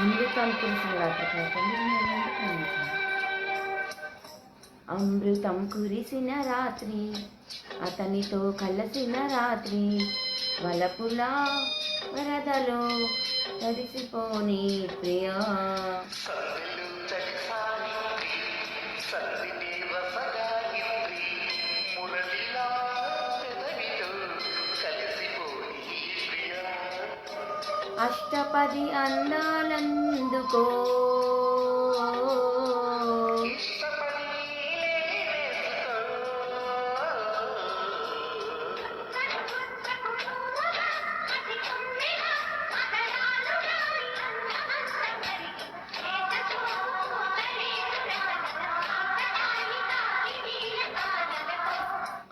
అమృతం కురిసిన రాత్రి అమృతం కురిసిన రాత్రి అతనితో కలసిన రాత్రి వలపులా వరదలో తడిసిపోని ప్రియా అష్టపది అందాలందుకో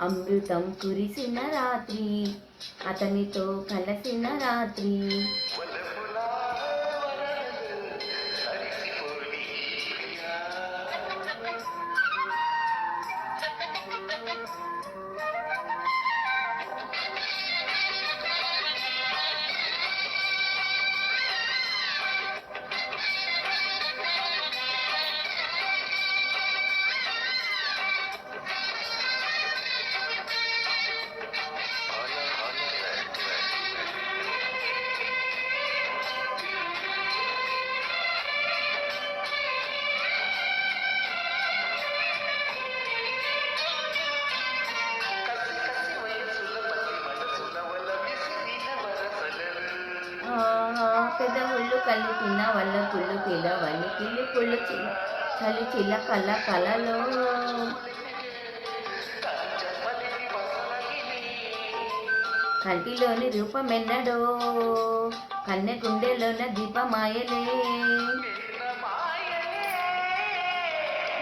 అమృతం కురిసిన రాత్రి అతనితో కలసిన రాత్రి పెదవుళ్ళు కలిపిన వల్ల కుళ్ళు పిలవని కిల్లి పుళ్ళు చలి చిలకల కలలో కంటిలోని రూపమెన్నడో కన్నె గుండెలోన దీపమాయలే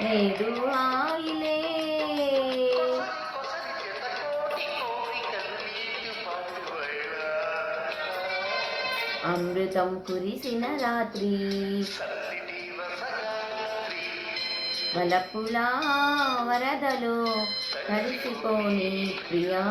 నేడు ఆయిలే అమృతం కురిసిన రాత్రి వలపులా వరదలో కలిసిపోని ప్రియా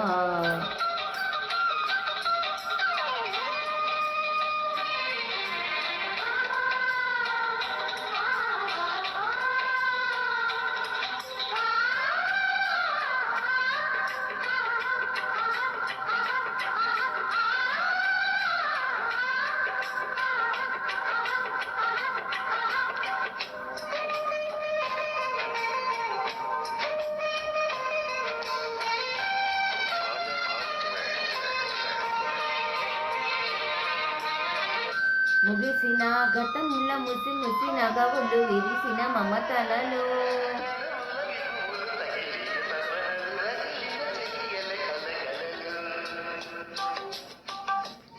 ముగిసిన గతముల ముసి ముసి నగవులు విరిసిన మమతలలో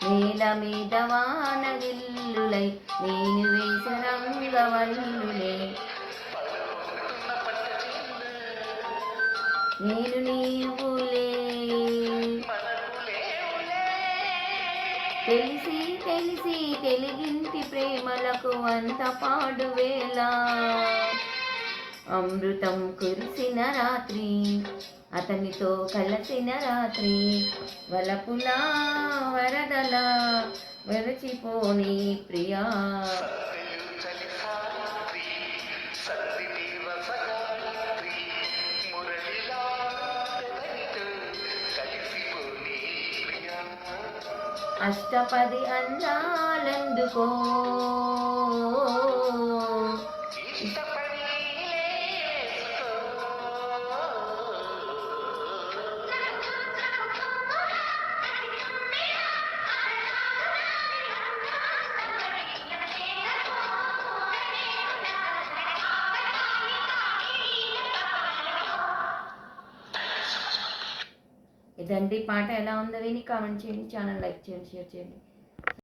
నేల మీద వానవిల్లులై నేను వేస రంగవల్లులే నేను నీవులే తెలిసి తెలిసి తెలిగింటి ప్రేమలకు అంత పాడువేళ అమృతం కురిసిన రాత్రి అతనితో కలసిన రాత్రి వలపులా వరదల వెరచిపోని ప్రియా అష్టపది అందాలందుకో ఇదండి పాట ఎలా ఉందో విని కామెంట్ చేయండి, ఛానల్ లైక్ చేయండి, షేర్ చేయండి.